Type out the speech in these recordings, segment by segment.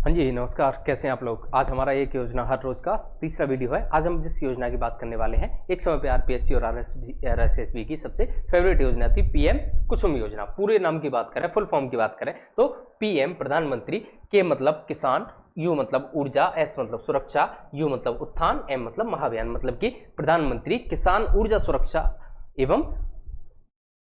हाँ जी, नमस्कार। कैसे हैं आप लोग। आज हमारा एक योजना हर रोज का तीसरा वीडियो है। आज हम जिस योजना की बात करने वाले हैं, एक समय पे आरपीएससी और आरएसएसबी की सबसे फेवरेट योजना थी पीएम कुसुम योजना। पूरे नाम की बात करें, फुल फॉर्म की बात करें तो पीएम प्रधानमंत्री, के मतलब किसान, यू मतलब ऊर्जा, एस मतलब सुरक्षा, यू मतलब उत्थान, एम मतलब महाअभियान। मतलब कि प्रधानमंत्री किसान ऊर्जा सुरक्षा एवं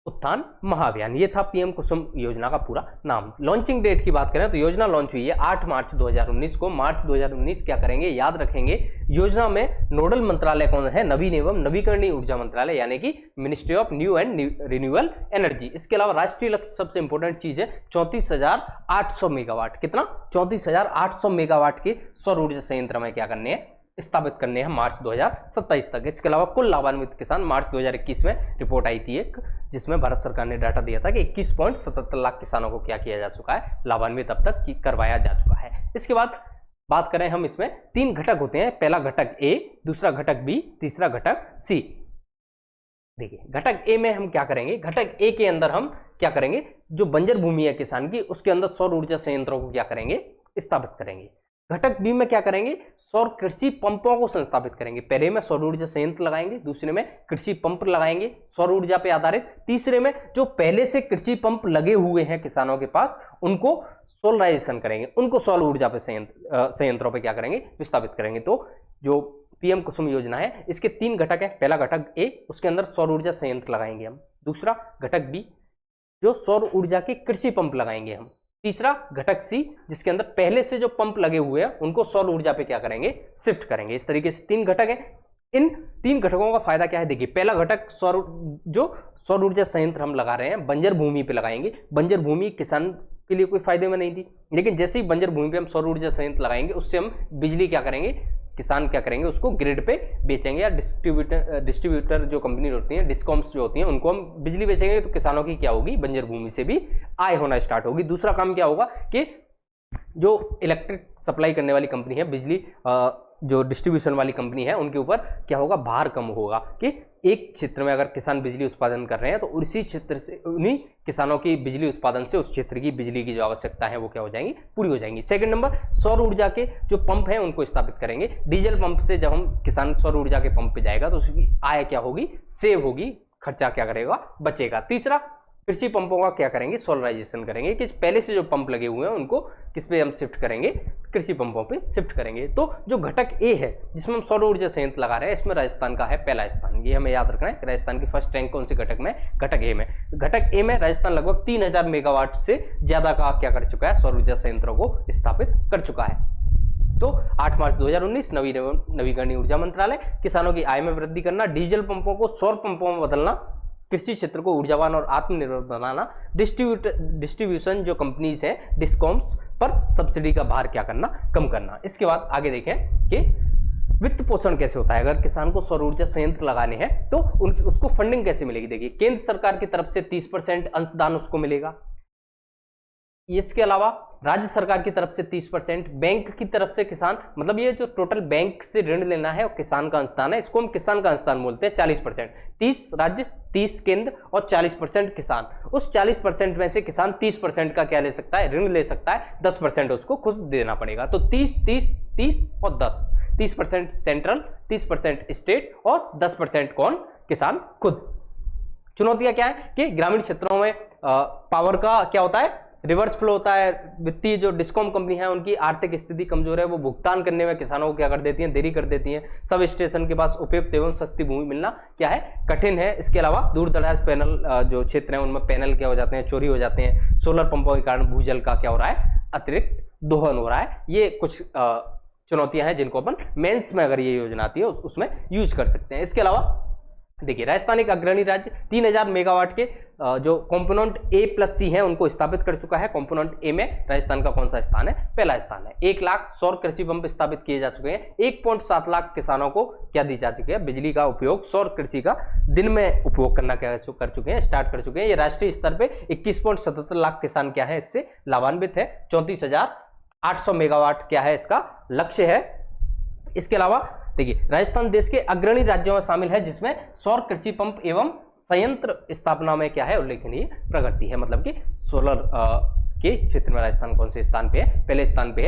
उत्थान महाअभियान, ये था पीएम कुसुम योजना का पूरा नाम। लॉन्चिंग डेट की बात करें तो योजना लॉन्च हुई है 8 मार्च 2019 को। मार्च 2019 क्या करेंगे, याद रखेंगे। योजना में नोडल मंत्रालय कौन है, नवीन एवं नवीकरणीय ऊर्जा मंत्रालय, यानी कि ministry of new and renewable energy. इसके अलावा राष्ट्रीय लक्ष्य सबसे इंपॉर्टेंट चीज है 34,800 मेगावाट। कितना? 34,800 मेगावाट के सौर ऊर्जा संयंत्र में क्या करने हैं, स्थापित करने हैं मार्च 2027 तक। इसके अलावा कुल लाभान्वित किसान मार्च 2021 में रिपोर्ट आई थी एक, जिसमें भारत सरकार ने डाटा दिया था कि 21.77 लाख किसानों को क्या किया जा चुका है, लाभान्वित अब तक करवाया जा चुका है। इसके बाद बात करें हम, इसमें 3 घटक होते हैं। पहला घटक ए, दूसरा घटक बी, तीसरा घटक सी। देखिए घटक ए में हम क्या करेंगे, घटक ए के अंदर हम क्या करेंगे, जो बंजर भूमि है किसान की, उसके अंदर सौर ऊर्जा संयंत्रों को क्या करेंगे, स्थापित करेंगे। घटक बी में क्या करेंगे, सौर कृषि पंपों को संस्थापित करेंगे। पहले में सौर ऊर्जा संयंत्र लगाएंगे, दूसरे में कृषि पंप लगाएंगे सौर ऊर्जा पे आधारित, तीसरे में जो पहले से कृषि पंप लगे हुए हैं किसानों के पास, उनको सोलराइजेशन करेंगे, उनको सौर ऊर्जा पे संयंत्रों पे क्या करेंगे, विस्थापित करेंगे। तो जो पीएम कुसुम योजना है, इसके 3 घटक है। पहला घटक ए, उसके अंदर सौर ऊर्जा संयंत्र लगाएंगे हम। दूसरा घटक बी, जो सौर ऊर्जा के कृषि पंप लगाएंगे हम। तीसरा घटक सी, जिसके अंदर पहले से जो पंप लगे हुए हैं उनको सौर ऊर्जा पे क्या करेंगे, शिफ्ट करेंगे। इस तरीके से 3 घटक है। इन 3 घटकों का फायदा क्या है, देखिए पहला घटक सौर ऊर्जा संयंत्र हम लगा रहे हैं, बंजर भूमि पे लगाएंगे। बंजर भूमि किसान के लिए कोई फायदे में नहीं थी, लेकिन जैसे ही बंजर भूमि पे हम सौर ऊर्जा संयंत्र लगाएंगे, उससे हम बिजली क्या करेंगे, किसान क्या करेंगे, उसको ग्रिड पे बेचेंगे, या डिस्ट्रीब्यूटर जो कंपनी होती है, डिस्कॉम्स जो होती हैं, उनको हम बिजली बेचेंगे। तो किसानों की क्या होगी, बंजर भूमि से भी आय होना स्टार्ट होगी। दूसरा काम क्या होगा कि जो इलेक्ट्रिक सप्लाई करने वाली कंपनी है, बिजली जो डिस्ट्रीब्यूशन वाली कंपनी है, उनके ऊपर क्या होगा, भार कम होगा। कि एक क्षेत्र में अगर किसान बिजली उत्पादन कर रहे हैं तो उसी क्षेत्र से, उन्हीं किसानों की बिजली उत्पादन से उस क्षेत्र की बिजली की जो आवश्यकता है वो क्या हो जाएंगी, पूरी हो जाएंगी। सेकंड नंबर, सौर ऊर्जा के जो पंप हैं उनको स्थापित करेंगे। डीजल पंप से जब हम किसान सौर ऊर्जा के पंप पे जाएगा तो उसकी आय क्या होगी, सेव होगी, खर्चा क्या करेगा, बचेगा। तीसरा, कृषि पंपों का क्या करेंगे, सोलराइजेशन करेंगे, कि पहले से जो पंप लगे हुए हैं उनको किस पे हम शिफ्ट करेंगे, कृषि पंपों पे शिफ्ट करेंगे। तो जो घटक ए है, जिसमें हम सौर ऊर्जा संयंत्र लगा रहे हैं, इसमें राजस्थान का है पहला स्थान। ये हमें याद रखना है, राजस्थान की फर्स्ट रैंक कौन से घटक में, घटक ए में। घटक ए में राजस्थान लगभग 3000 मेगावाट से ज्यादा का क्या कर चुका है, सौर ऊर्जा संयंत्रों को स्थापित कर चुका है। तो 8 मार्च 2019, नवीन एवं नवीकरणीय ऊर्जा मंत्रालय, किसानों की आय में वृद्धि करना, डीजल पंपों को सौर पंपों में बदलना, कृषि क्षेत्र को ऊर्जावान और आत्मनिर्भर बनाना, डिस्ट्रीब्यूशन जो कंपनीज हैं, डिस्कॉम्स पर सब्सिडी का भार क्या करना, कम करना। इसके बाद आगे देखें कि वित्त पोषण कैसे होता है। अगर किसान को सौर ऊर्जा संयंत्र लगाने हैं तो उसको फंडिंग कैसे मिलेगी। देखिए केंद्र सरकार की तरफ से 30% अंशदान उसको मिलेगा। इसके अलावा राज्य सरकार की तरफ से 30%, बैंक की तरफ से किसान, मतलब ये जो टोटल बैंक से ऋण लेना है और किसान का अंशदान है, इसको हम किसान का अंशदान बोलते हैं। 40%, 30 राज्य, 30 केंद्र और 40% किसान। उस 40% में से किसान 30% का क्या ले सकता है, ऋण ले सकता है, 10% उसको खुद देना पड़ेगा। तो 30 30 30 और 10, 30% सेंट्रल, 30% स्टेट और 10% कौन, किसान खुद। चुनौतियां क्या है कि ग्रामीण क्षेत्रों में पावर का क्या होता है, रिवर्स फ्लो होता है। वित्तीय जो डिस्कॉम कंपनी है उनकी आर्थिक स्थिति कमजोर है, वो भुगतान करने में किसानों को क्या कर देती हैं, देरी कर देती हैं। सब स्टेशन के पास उपयुक्त एवं सस्ती भूमि मिलना क्या है, कठिन है। इसके अलावा दूर दराज पैनल जो क्षेत्र है उनमें पैनल क्या हो जाते हैं, चोरी हो जाते हैं। सोलर पंपों के कारण भूजल का क्या हो रहा है, अतिरिक्त दोहन हो रहा है। ये कुछ चुनौतियां हैं जिनको अपन मेंस में अगर ये योजना आती है उसमें यूज कर सकते हैं। इसके अलावा देखिए राजस्थान एक अग्रणी राज्य, 3000 मेगावाट के जो कंपोनेंट ए प्लस सी है उनको स्थापित कर चुका है। कंपोनेंट ए में राजस्थान का कौन सा स्थान है, पहला स्थान है। 1 लाख सौर कृषि पंप स्थापित किए जा चुके हैं। 1.7 लाख किसानों को क्या दी जा चुकी है, बिजली का उपयोग, सौर कृषि का दिन में उपयोग करना क्या कर चुके हैं, स्टार्ट कर चुके हैं। ये राष्ट्रीय स्तर पे 21.77 लाख किसान क्या है, इससे लाभान्वित है। 34,800 मेगावाट क्या है इसका लक्ष्य है। इसके अलावा देखिए राजस्थान देश के अग्रणी राज्यों में शामिल है जिसमें सौर कृषि पंप एवं संयंत्र स्थापना में क्या है, उल्लेखनीय प्रगति है। मतलब कि सोलर के क्षेत्र में राजस्थान कौन से स्थान पे है, पहले स्थान पे है।